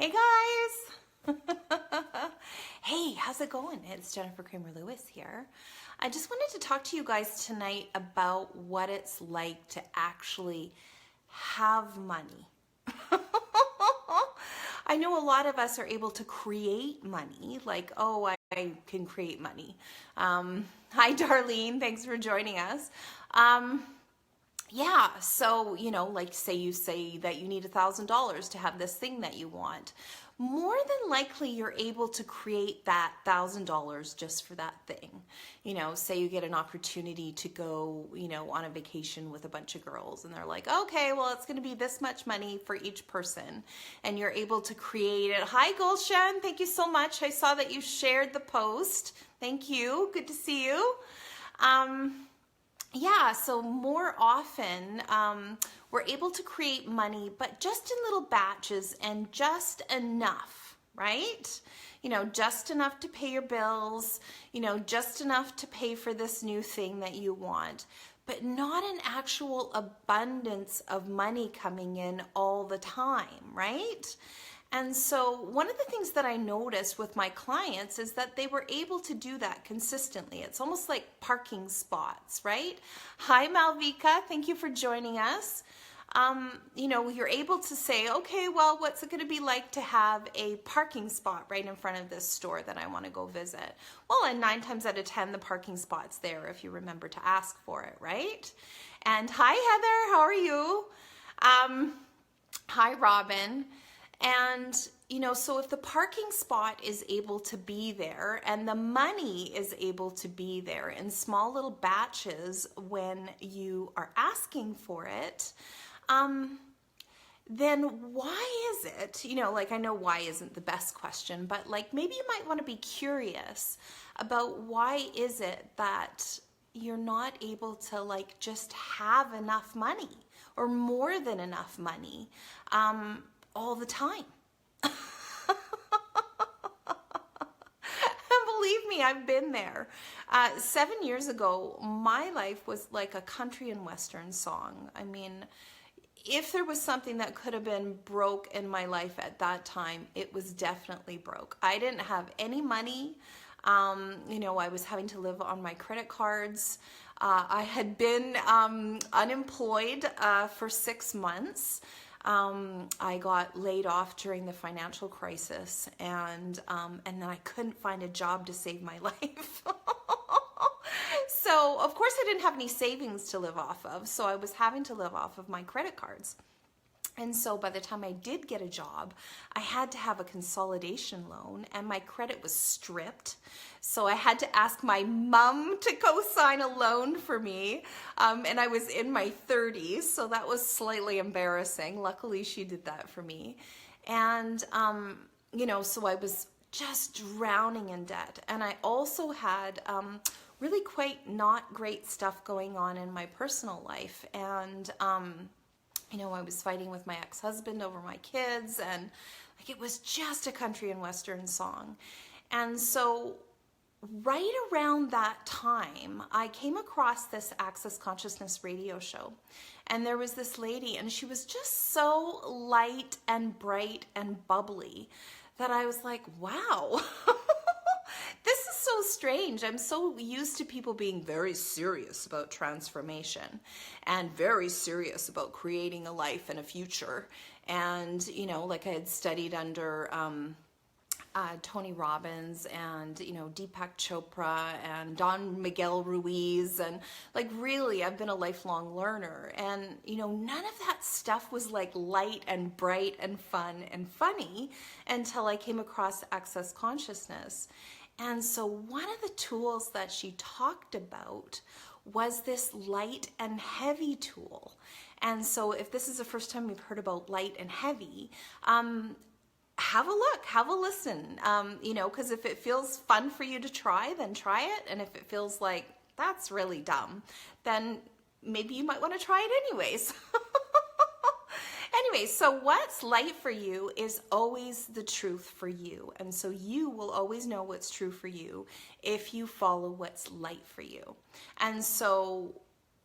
Hey guys! Hey, how's it going? It's Jennifer Kramer-Lewis here. I just wanted to talk to you guys tonight about what it's like to actually have money. I know a lot of us are able to create money, like, oh, I can create money. Hi, Darlene. Thanks for joining us. Yeah, so, like say you say that you need $1,000 to have this thing that you want. More than likely, you're able to create that $1,000 just for that thing. Say you get an opportunity to go, on a vacation with a bunch of girls and they're like, okay, well, it's going to be this much money for each person. And you're able to create it. Hi, Gulshan. Thank you so much. I saw that you shared the post. Thank you. Good to see you. Yeah, so more often we're able to create money, but just in little batches and just enough, right? Just enough to pay your bills, just enough to pay for this new thing that you want, but not an actual abundance of money coming in all the time, right? And so one of the things that I noticed with my clients is that they were able to do that consistently. It's almost like parking spots, right? Hi, Malvika. Thank you for joining us. You're able to say, okay, well, what's it going to be like to have a parking spot right in front of this store that I want to go visit? Well, and 9 times out of 10, the parking spot's there if you remember to ask for it, right? And hi, Heather. How are you? Hi, Robin. And, so if the parking spot is able to be there and the money is able to be there in small little batches when you are asking for it, then why is it, I know why isn't the best question, but maybe you might want to be curious about why is it that you're not able to just have enough money or more than enough money all the time. And believe me, I've been there. 7 years ago, my life was like a country and western song. I mean, if there was something that could have been broke in my life at that time, it was definitely broke. I didn't have any money. I was having to live on my credit cards. I had been unemployed for 6 months. I got laid off during the financial crisis, and then I couldn't find a job to save my life. So, of course, I didn't have any savings to live off of, so I was having to live off of my credit cards. And so by the time I did get a job, I had to have a consolidation loan and my credit was stripped. So I had to ask my mom to co-sign a loan for me. And I was in my 30s, so that was slightly embarrassing. Luckily, she did that for me. And, so I was just drowning in debt. And I also had really quite not great stuff going on in my personal life. And, I was fighting with my ex-husband over my kids, and it was just a country and western song. And so right around that time, I came across this Access Consciousness radio show. And there was this lady, and she was just so light and bright and bubbly that I was like, wow. This is so strange. I'm so used to people being very serious about transformation and very serious about creating a life and a future. And, I had studied under Tony Robbins and, Deepak Chopra and Don Miguel Ruiz. And really, I've been a lifelong learner. And, none of that stuff was light and bright and fun and funny until I came across Access Consciousness. And so one of the tools that she talked about was this light and heavy tool. And so if this is the first time you've heard about light and heavy, have a look, have a listen, because if it feels fun for you to try, then try it. And if it feels like that's really dumb, then maybe you might want to try it anyways. Anyway, so what's light for you is always the truth for you. And so you will always know what's true for you if you follow what's light for you. And so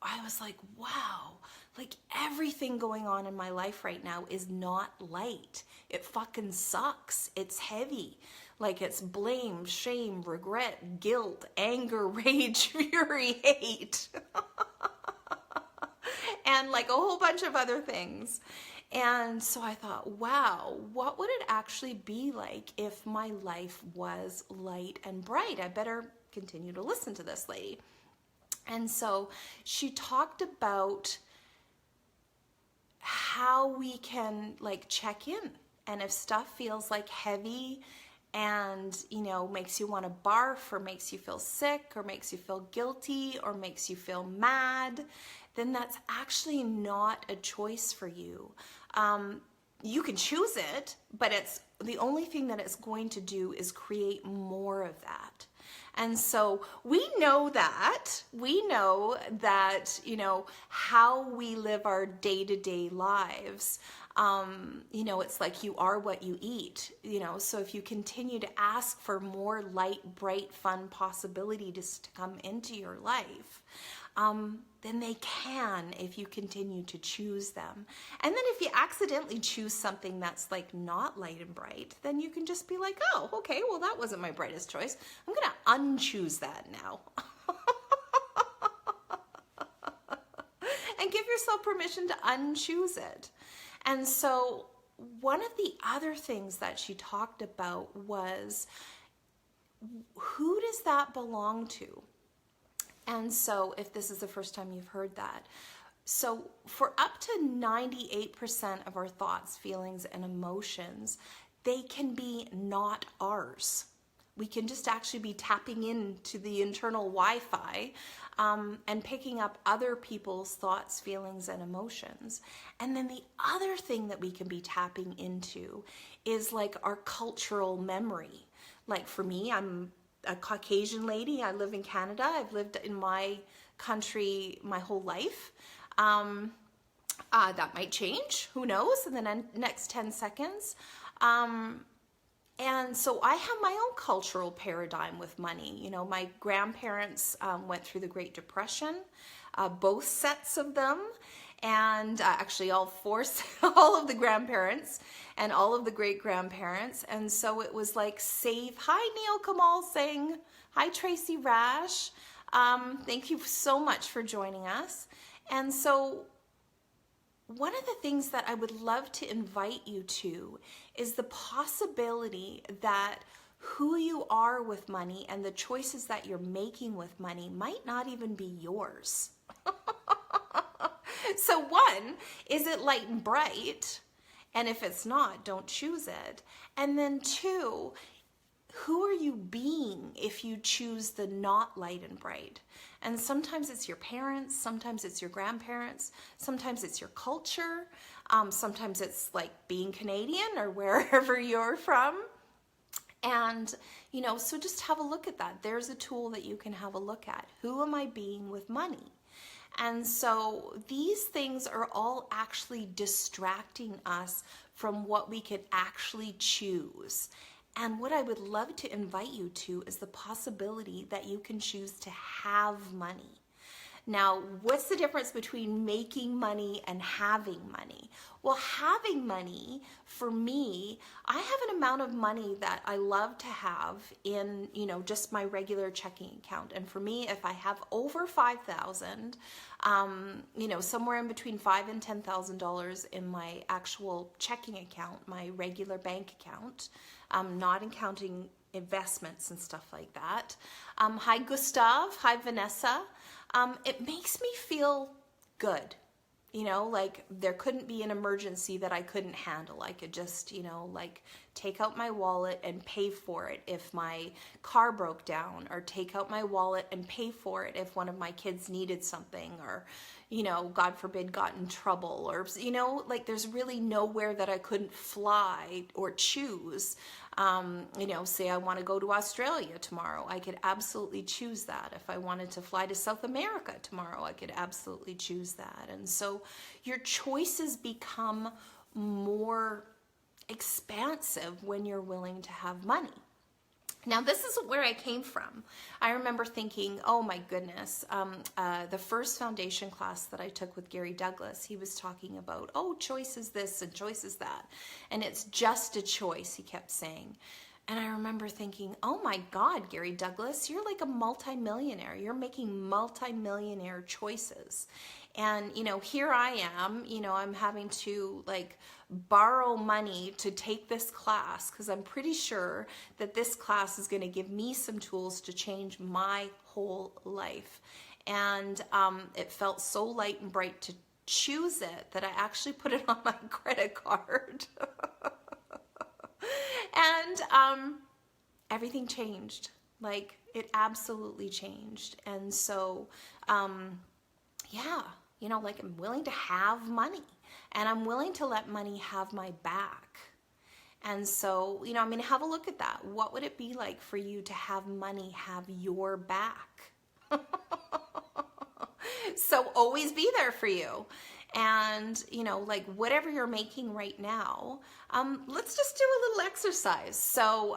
I was like, wow, Like everything going on in my life right now is not light. It fucking sucks. It's heavy. Like it's blame, shame, regret, guilt, anger, rage, fury, hate. And like a whole bunch of other things. And so I thought, wow, what would it actually be like if my life was light and bright? I better continue to listen to this lady. And so she talked about how we can like check in, and if stuff feels like heavy and, you know, makes you want to barf or makes you feel sick or makes you feel guilty or makes you feel mad, then that's actually not a choice for you. You can choose it, but it's the only thing that it's going to do is create more of that. And so we know that, you know, how we live our day-to-day lives, you know, it's like you are what you eat, you know, so if you continue to ask for more light, bright, fun possibilities to come into your life, then they can if you continue to choose them. And then if you accidentally choose something that's like not light and bright, then you can just be like, oh, okay, well, that wasn't my brightest choice. I'm going to unchoose that now. And give yourself permission to unchoose it. And so one of the other things that she talked about was, who does that belong to? And so if this is the first time you've heard that, so for up to 98% of our thoughts, feelings, and emotions, they can be not ours. We can just actually be tapping into the internal Wi-Fi and picking up other people's thoughts, feelings, and emotions. And then the other thing that we can be tapping into is like our cultural memory. Like for me, I'm a Caucasian lady. I live in Canada. I've lived in my country my whole life. That might change. Who knows in the next 10 seconds. And so I have my own cultural paradigm with money. You know, my grandparents went through the Great Depression, both sets of them. And actually all of the grandparents and all of the great-grandparents. And so it was like hi Neil Kamal Singh, hi Tracy Rash. Thank you so much for joining us. And so one of the things that I would love to invite you to is the possibility that who you are with money and the choices that you're making with money might not even be yours. So one, is it light and bright? And if it's not, don't choose it. And then two, who are you being if you choose the not light and bright? And sometimes it's your parents, sometimes it's your grandparents, sometimes it's your culture, sometimes it's like being Canadian or wherever you're from. And, you know, so just have a look at that. There's a tool that you can have a look at. Who am I being with money? And so these things are all actually distracting us from what we could actually choose. And what I would love to invite you to is the possibility that you can choose to have money. Now, what's the difference between making money and having money? Well, having money, for me, I have an amount of money that I love to have in, you know, just my regular checking account. And for me, if I have over $5,000, you know, somewhere in between $5,000 and $10,000 in my actual checking account, my regular bank account, not counting investments and stuff like that. Hi, Gustav. Hi, Vanessa. It makes me feel good. You know, like there couldn't be an emergency that I couldn't handle. I could just, you know, like take out my wallet and pay for it if my car broke down, or take out my wallet and pay for it if one of my kids needed something, or, you know, God forbid, got in trouble, or, you know, like there's really nowhere that I couldn't fly or choose. You know, say I want to go to Australia tomorrow, I could absolutely choose that. If I wanted to fly to South America tomorrow, I could absolutely choose that. And so your choices become more expansive when you're willing to have money. Now, this is where I came from. I remember thinking, oh my goodness, the first foundation class that I took with Gary Douglas, he was talking about, oh, choice is this and choice is that. And it's just a choice, he kept saying. And I remember thinking, oh my God, Gary Douglas, you're like a multimillionaire. You're making multimillionaire choices. And, you know, here I am, you know, I'm having to like borrow money to take this class because I'm pretty sure that this class is going to give me some tools to change my whole life. And it felt so light and bright to choose it that I actually put it on my credit card. And everything changed. Like, it absolutely changed. And so, yeah, you know, like, I'm willing to have money, and I'm willing to let money have my back. And so, you know, I mean, have a look at that. What would it be like for you to have money have your back? So always be there for you. And, you know, like whatever you're making right now, let's just do a little exercise. So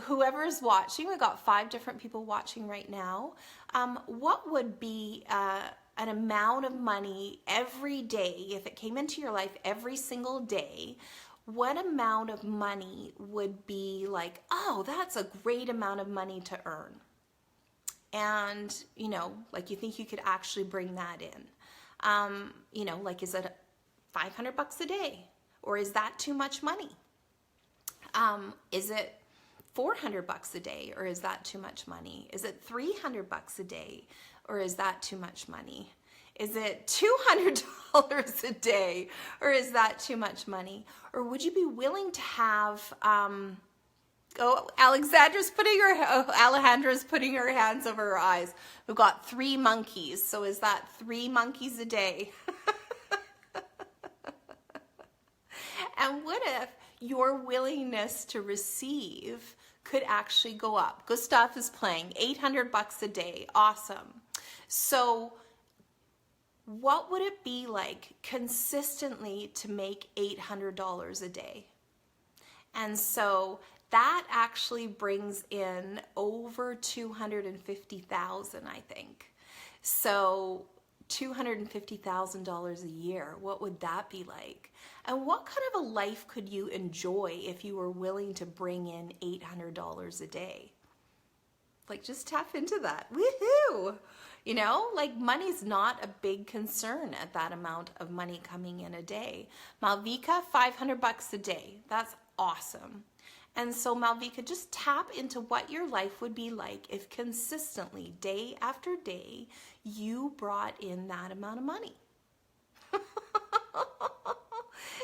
whoever's watching, we've got 5 different people watching right now. What would be an amount of money every day, if it came into your life every single day, what amount of money would be like, oh, that's a great amount of money to earn? And, you know, like you think you could actually bring that in. You know, like, is it $500 a day? Or is that too much money? Is it $400 a day? Or is that too much money? Is it $300 a day? Or is that too much money? Is it $200 a day? Or is that too much money? Or would you be willing to have, Alejandra's putting her hands over her eyes. We've got 3 monkeys. So is that 3 monkeys a day? And what if your willingness to receive could actually go up? Gustav is playing $800 a day. Awesome. So what would it be like consistently to make $800 a day? And so that actually brings in over $250,000, I think. So $250,000 a year, what would that be like? And what kind of a life could you enjoy if you were willing to bring in $800 a day? Like, just tap into that. Woohoo! You know, like, money's not a big concern at that amount of money coming in a day. Malvika, $500 a day. That's awesome. And so, Malvika, just tap into what your life would be like if consistently, day after day, you brought in that amount of money.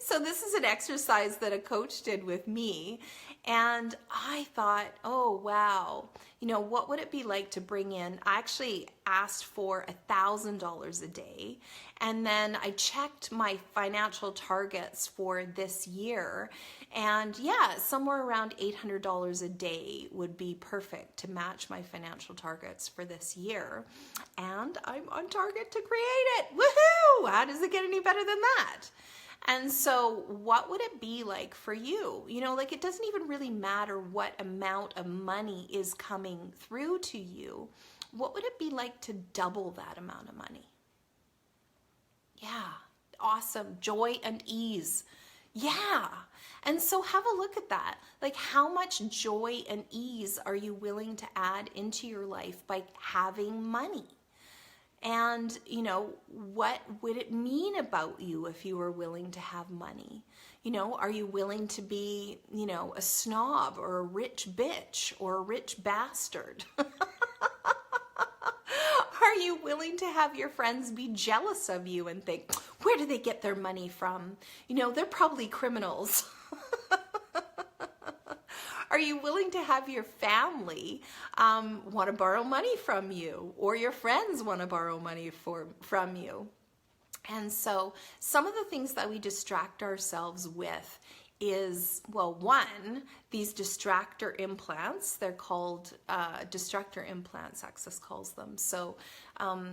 So this is an exercise that a coach did with me, and I thought, oh, wow, you know, what would it be like to bring in, I actually asked for $1,000 a day, and then I checked my financial targets for this year, and yeah, somewhere around $800 a day would be perfect to match my financial targets for this year, and I'm on target to create it. Woohoo! How does it get any better than that? And so what would it be like for you? You know, like, it doesn't even really matter what amount of money is coming through to you. What would it be like to double that amount of money? Yeah, awesome. Joy and ease. Yeah. And so have a look at that. Like, how much joy and ease are you willing to add into your life by having money? And, you know, what would it mean about you if you were willing to have money? You know, are you willing to be, you know, a snob or a rich bitch or a rich bastard? Are you willing to have your friends be jealous of you and think, where do they get their money from? You know, they're probably criminals. Are you willing to have your family want to borrow money from you, or your friends want to borrow money from you? And so some of the things that we distract ourselves with is, well, one, these distractor implants. They're called Destructor Implants, Access calls them. So,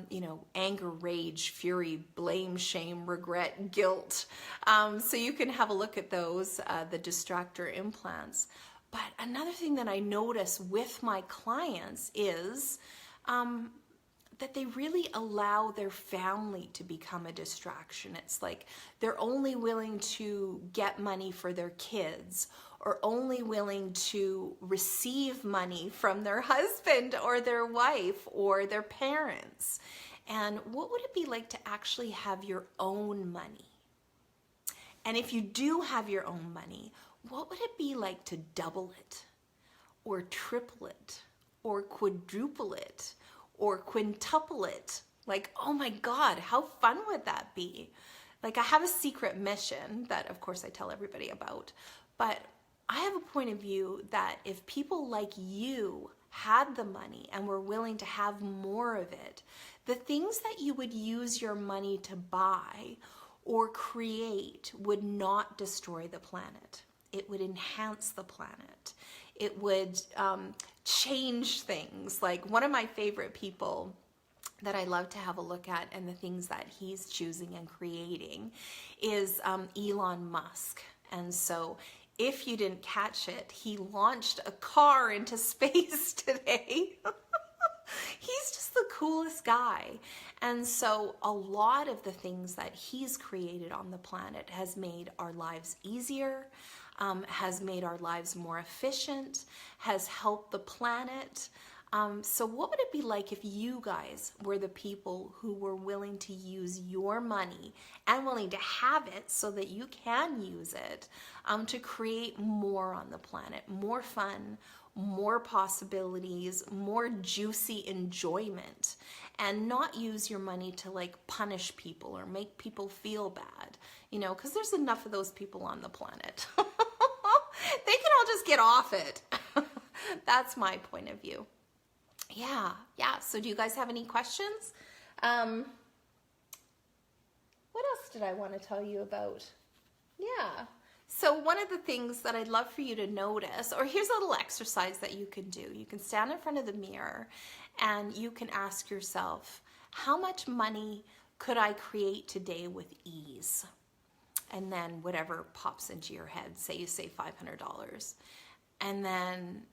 you know, anger, rage, fury, blame, shame, regret, guilt. So you can have a look at those, the distractor implants. But another thing that I notice with my clients is that they really allow their family to become a distraction. It's like they're only willing to get money for their kids, or only willing to receive money from their husband or their wife or their parents. And what would it be like to actually have your own money? And if you do have your own money, what would it be like to double it, or triple it, or quadruple it, or quintuple it? Like, oh my God, how fun would that be? Like, I have a secret mission that, of course, I tell everybody about, but I have a point of view that if people like you had the money and were willing to have more of it, the things that you would use your money to buy or create would not destroy the planet. It would enhance the planet. It would change things. Like, one of my favorite people that I love to have a look at, and the things that he's choosing and creating, is Elon Musk. And so if you didn't catch it, he launched a car into space today. He's just the coolest guy. And so a lot of the things that he's created on the planet has made our lives easier, has made our lives more efficient, has helped the planet. So what would it be like if you guys were the people who were willing to use your money and willing to have it so that you can use it to create more on the planet, more fun, more possibilities, more juicy enjoyment, and not use your money to like punish people or make people feel bad, you know, because there's enough of those people on the planet. They can all just get off it. That's my point of view. Yeah. So do you guys have any questions? What else did I want to tell you about? Yeah. So one of the things that I'd love for you to notice, or here's a little exercise that you can do. You can stand in front of the mirror and you can ask yourself, how much money could I create today with ease? And then whatever pops into your head, say you say $500. And then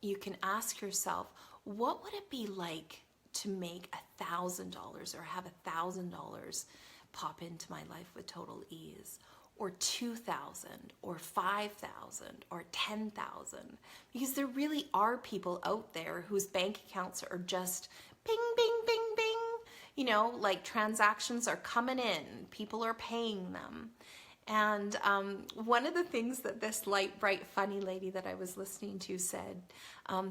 you can ask yourself, what would it be like to make $1,000 or have $1,000 pop into my life with total ease? Or 2,000 or 5,000 or 10,000? Because there really are people out there whose bank accounts are just bing, bing, bing, bing. You know, like transactions are coming in, people are paying them. And one of the things that this light, bright, funny lady that I was listening to said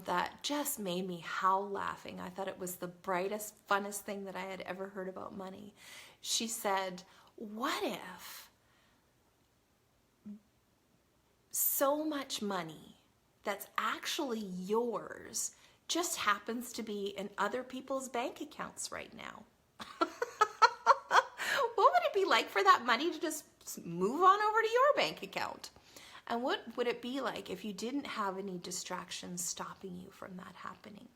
that just made me howl laughing. I thought it was the brightest, funnest thing that I had ever heard about money. She said, what if so much money that's actually yours just happens to be in other people's bank accounts right now? What would it be like for that money to just move on over to your bank account? And what would it be like if you didn't have any distractions stopping you from that happening?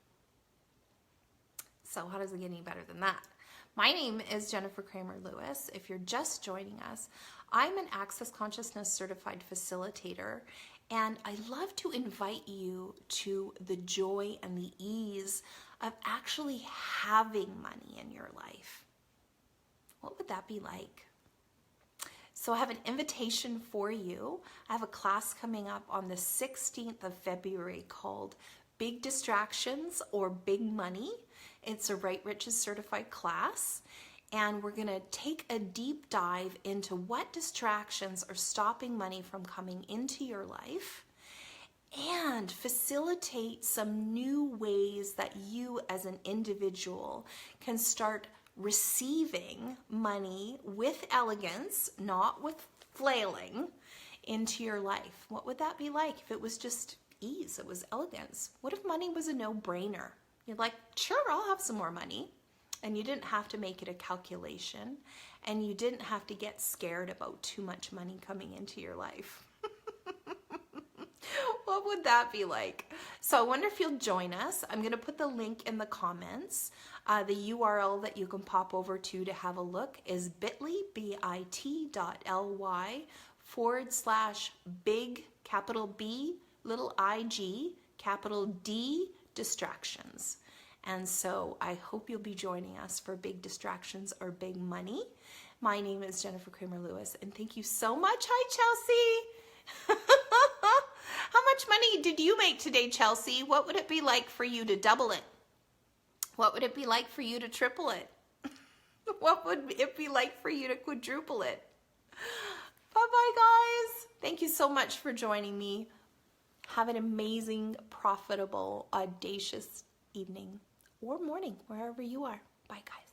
So how does it get any better than that? My name is Jennifer Kramer Lewis. If you're just joining us, I'm an Access Consciousness certified facilitator, and I love to invite you to the joy and the ease of actually having money in your life. What would that be like? So I have an invitation for you. I have a class coming up on the 16th of February called Big Distractions or Big Money. It's a Right Riches certified class. And we're going to take a deep dive into what distractions are stopping money from coming into your life, and facilitate some new ways that you as an individual can start receiving money with elegance, not with flailing, into your life. What would that be like if it was just ease, it was elegance? What if money was a no-brainer? You're like, sure, I'll have some more money. And you didn't have to make it a calculation, and you didn't have to get scared about too much money coming into your life. What would that be like? So I wonder if you'll join us. I'm going to put the link in the comments. The URL that you can pop over to have a look is bit.ly, bit.ly/big, capital B, little IG, capital D, distractions. And so I hope you'll be joining us for big distractions or big money. My name is Jennifer Kramer Lewis, and thank you so much. Hi, Chelsea. How much money did you make today, Chelsea? What would it be like for you to double it? What would it be like for you to triple it? What would it be like for you to quadruple it? Bye-bye, guys. Thank you so much for joining me. Have an amazing, profitable, audacious evening or morning, wherever you are. Bye, guys.